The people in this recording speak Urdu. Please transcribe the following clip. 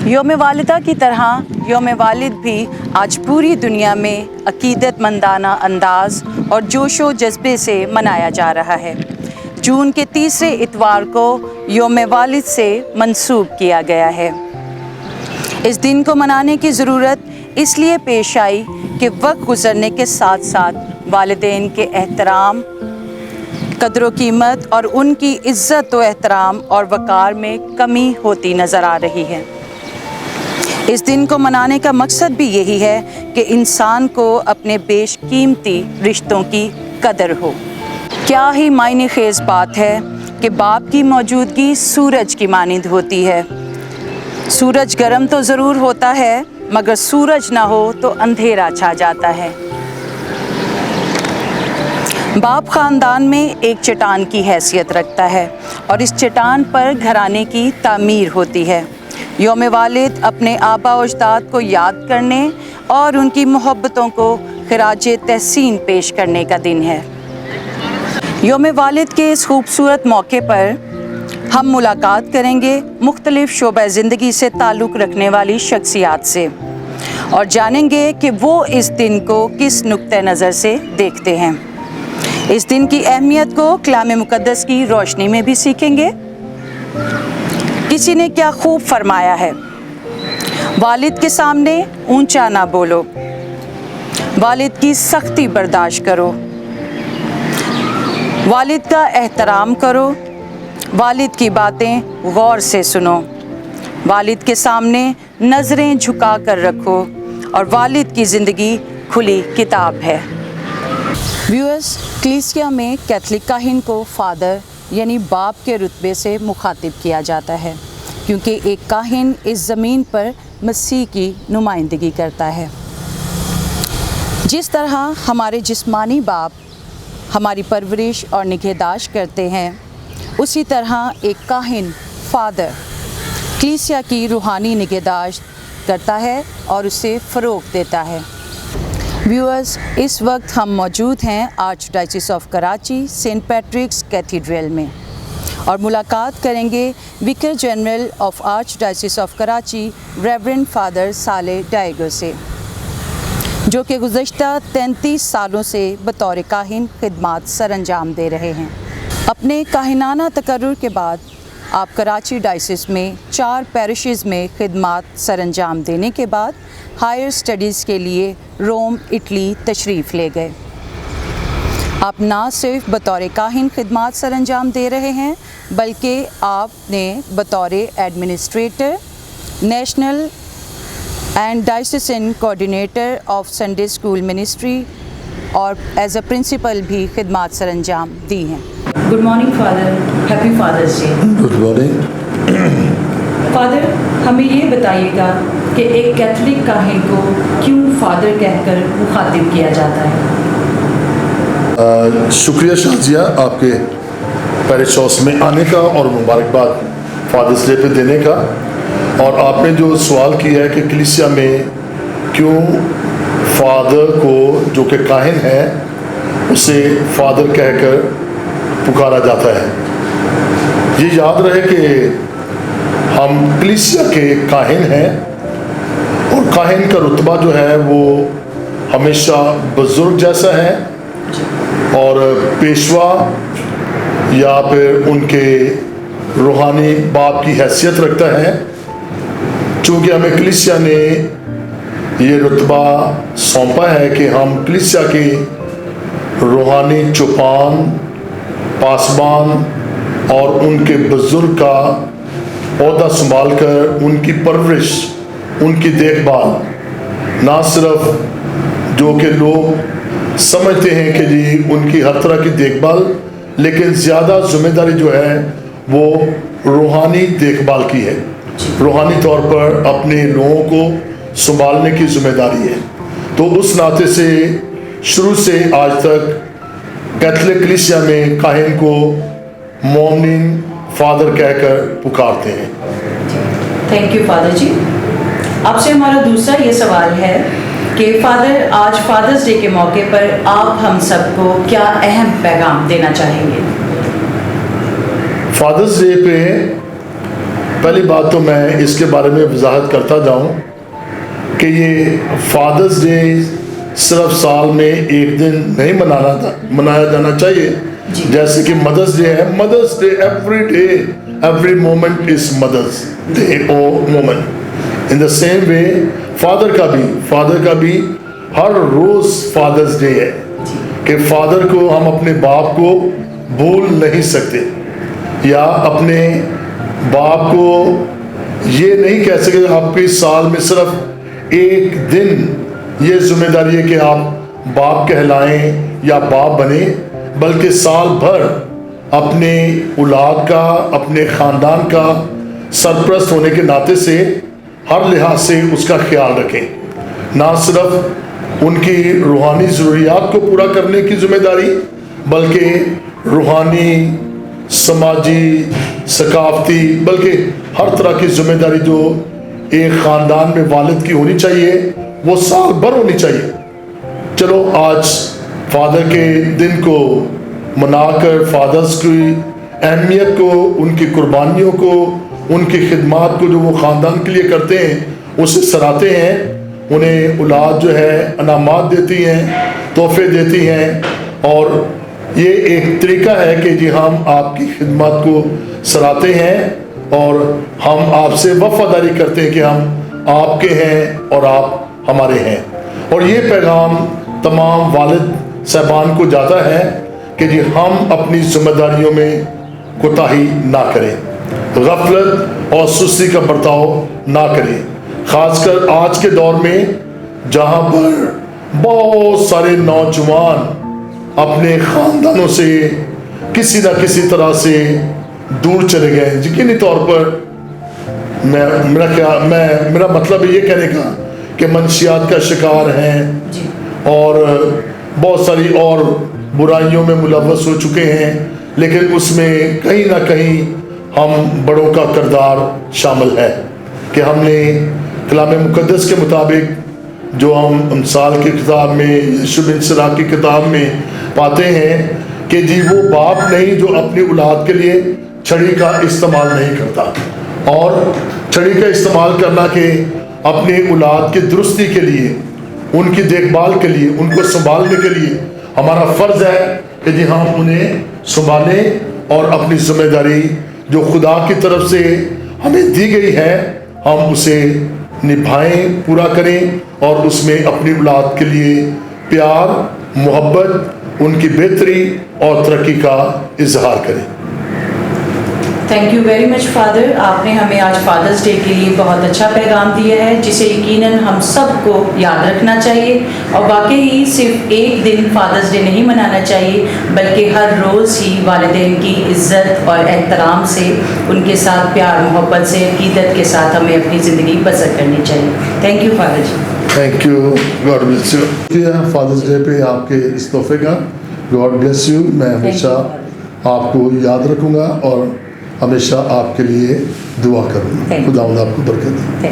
یوم والدہ کی طرح یوم والد بھی آج پوری دنیا میں عقیدت مندانہ انداز اور جوش و جذبے سے منایا جا رہا ہے۔ جون کے تیسرے اتوار کو یوم والد سے منسوب کیا گیا ہے۔ اس دن کو منانے کی ضرورت اس لیے پیش آئی کہ وقت گزرنے کے ساتھ ساتھ والدین کے احترام، قدر و قیمت اور ان کی عزت و احترام اور وقار میں کمی ہوتی نظر آ رہی ہے۔ اس دن کو منانے کا مقصد بھی یہی ہے کہ انسان کو اپنے بیش قیمتی رشتوں کی قدر ہو۔ کیا ہی معنی خیز بات ہے کہ باپ کی موجودگی سورج کی مانند ہوتی ہے۔ سورج گرم تو ضرور ہوتا ہے، مگر سورج نہ ہو تو اندھیرا چھا جاتا ہے۔ باپ خاندان میں ایک چٹان کی حیثیت رکھتا ہے اور اس چٹان پر گھرانے کی تعمیر ہوتی ہے۔ یوم والد اپنے آبا و اجداد کو یاد کرنے اور ان کی محبتوں کو خراج تحسین پیش کرنے کا دن ہے۔ یوم والد کے اس خوبصورت موقع پر ہم ملاقات کریں گے مختلف شعبہ زندگی سے تعلق رکھنے والی شخصیات سے اور جانیں گے کہ وہ اس دن کو کس نقطہ نظر سے دیکھتے ہیں۔ اس دن کی اہمیت کو کلام مقدس کی روشنی میں بھی سیکھیں گے۔ کسی نے کیا خوب فرمایا ہے، والد کے سامنے اونچا نہ بولو، والد کی سختی برداشت کرو، والد کا احترام کرو، والد کی باتیں غور سے سنو، والد کے سامنے نظریں جھکا کر رکھو اور والد کی زندگی کھلی کتاب ہے۔ ویورز، کلیسیا میں کیتھولک کاہن کو فادر یعنی باپ کے رتبے سے مخاطب کیا جاتا ہے، کیونکہ ایک کاہن اس زمین پر مسیح کی نمائندگی کرتا ہے۔ جس طرح ہمارے جسمانی باپ ہماری پرورش اور نگہداشت کرتے ہیں، اسی طرح ایک کاہن فادر کلیسیا کی روحانی نگہداشت کرتا ہے اور اسے فروغ دیتا ہے۔ ویورز، اس وقت ہم موجود ہیں archdiocese of Karachi saint Patrick's cathedral میں اور ملاقات کریں گے vicar general of archdiocese of Karachi reverend father Saleh Diego سے، جو کہ گزشتہ 33 سالوں سے بطور کاہن خدمات سر انجام دے رہے ہیں۔ اپنے کاہنانہ تقرر کے بعد آپ کراچی ڈائسس میں 4 پیرشز میں خدمات سر انجام دینے کے بعد ہائر اسٹڈیز کے لیے روم، اٹلی تشریف لے گئے۔ آپ نہ صرف بطور کاہن خدمات سر انجام دے رہے ہیں، بلکہ آپ نے بطور administrator, national and diocesan coordinator of Sunday school ministry اور ایز اے پرنسپل بھی خدمات سر انجام دی ہیں۔ Good morning father, happy father's day. Good morning. Father, ہمیں یہ بتائیے گا کہ ایک کیتھولک کاہن کو کیوں فادر کہہ کر مخاطب کیا جاتا ہے؟ شکریہ شازیہ، آپ کے پیرش ہاؤس میں آنے کا اور مبارکباد فادرز ڈے پہ دینے کا۔ اور آپ نے جو سوال کیا ہے کہ کلیسیا میں کیوں فادر کو جو کہ کاہن ہے اسے فادر کہہ کر پکارا جاتا ہے، یہ یاد رہے کہ ہم کلیسیا کے کاہن ہیں اور کاہن کا رتبہ جو ہے وہ ہمیشہ بزرگ جیسا ہے اور پیشوا یا پھر ان کے روحانی باپ کی حیثیت رکھتا ہے۔ چونکہ ہمیں کلیسیا نے یہ رتبہ سونپا ہے کہ ہم کلیسیا کی روحانی چوپان، پاسبان اور ان کے بزرگ کا عہدہ سنبھال کر ان کی پرورش، ان کی دیکھ بھال، نہ صرف جو کہ لوگ سمجھتے ہیں کہ جی ان کی ہر طرح کی دیکھ بھال، لیکن زیادہ ذمہ داری جو ہے وہ روحانی دیکھ بھال کی ہے، روحانی طور پر اپنے لوگوں کو سنبھالنے کی ذمہ داری ہے۔ تو اس ناطے سے شروع سے آج تک کیتھولک کلیسیا میں کاہن کو مومن فادر کہہ کر پکارتے ہیں۔ تھینک یو فادر جی۔ آپ سے ہمارا دوسرا یہ سوال ہے کہ فادر، آج فادرز ڈے کے موقع پر آپ ہم سب کو کیا اہم پیغام دینا چاہیں گے؟ فادرز ڈے پہ پہلی بات تو میں اس کے بارے میں وضاحت کرتا جاؤں کہ یہ فادرز ڈے صرف سال میں ایک دن نہیں منایا جانا چاہیے. جیسے کہ مدرس ڈے ہے, مدرس day every day, every moment is مدرس ڈے اور moment. In the same way father کا بھی ہر روز فادرس ڈے ہے کہ فادر کو ہم اپنے باپ کو بھول نہیں سکتے, یا اپنے باپ کو یہ نہیں کہہ سکتے آپ کے سال میں صرف ایک دن یہ ذمہ داری ہے کہ آپ باپ کہلائیں یا باپ بنیں, بلکہ سال بھر اپنے اولاد کا, اپنے خاندان کا سرپرست ہونے کے ناطے سے ہر لحاظ سے اس کا خیال رکھیں. نہ صرف ان کی روحانی ضروریات کو پورا کرنے کی ذمہ داری, بلکہ روحانی, سماجی, ثقافتی, بلکہ ہر طرح کی ذمہ داری جو ایک خاندان میں والد کی ہونی چاہیے وہ سال بھر ہونی چاہیے. چلو آج فادر کے دن کو منا کر فادرز کی اہمیت کو, ان کی قربانیوں کو, ان کی خدمات کو جو وہ خاندان کے لیے کرتے ہیں اسے سراہتے ہیں. انہیں اولاد جو ہے انعامات دیتی ہیں, تحفے دیتی ہیں, اور یہ ایک طریقہ ہے کہ جی ہم آپ کی خدمات کو سراہتے ہیں اور ہم آپ سے وفاداری کرتے ہیں کہ ہم آپ کے ہیں اور آپ ہمارے ہیں. اور یہ پیغام تمام والد صاحبان کو جاتا ہے کہ جی ہم اپنی ذمہ داریوں میں کوتاہی نہ کریں, غفلت اور سستی کا برتاؤ نہ کریں, خاص کر آج کے دور میں جہاں پر بہت سارے نوجوان اپنے خاندانوں سے کسی نہ کسی طرح سے دور چلے گئے. یقینی طور پر میرا مطلب یہ کہنے کا کہ منشیات کا شکار ہیں اور بہت ساری اور برائیوں میں ملوث ہو چکے ہیں, لیکن اس میں کہیں نہ کہیں ہم بڑوں کا کردار شامل ہے کہ ہم نے کلام مقدس کے مطابق جو ہم امثال کی کتاب میں, یوسف بن سرا کی کتاب میں پاتے ہیں کہ جی وہ باپ نہیں جو اپنی اولاد کے لیے چھڑی کا استعمال نہیں کرتا, اور چھڑی کا استعمال کرنا کہ اپنی اولاد کی درستی کے لیے, ان کی دیکھ بھال کے لیے, ان کو سنبھالنے کے لیے ہمارا فرض ہے کہ جی ہم انہیں سنبھالیں اور اپنی ذمہ داری جو خدا کی طرف سے ہمیں دی گئی ہے ہم اسے نبھائیں, پورا کریں, اور اس میں اپنی اولاد کے لیے پیار, محبت, ان کی بہتری اور ترقی کا اظہار کریں. Thank you very much father. آپ نے ہمیں آج فادرز ڈے کے لیے بہت اچھا پیغام دیا ہے جسے یقیناً ہم سب کو یاد رکھنا چاہیے, اور واقعی صرف ایک دن فادرز ڈے نہیں منانا چاہیے بلکہ ہر روز ہی والدین کی عزت اور احترام سے, ان کے ساتھ پیار محبت سے, عقیدت کے ساتھ ہمیں اپنی زندگی بسر کرنی چاہیے. Thank you father ji. Thank you, God bless you. Father's Day پہ آپ کے اس تحفے کا گاڈ بلیس یو. میں ہمیشہ آپ کو یاد رکھوں گا اور ہمیشہ آپ کے لیے دعا کروں. خدا آپ کو برکت دے.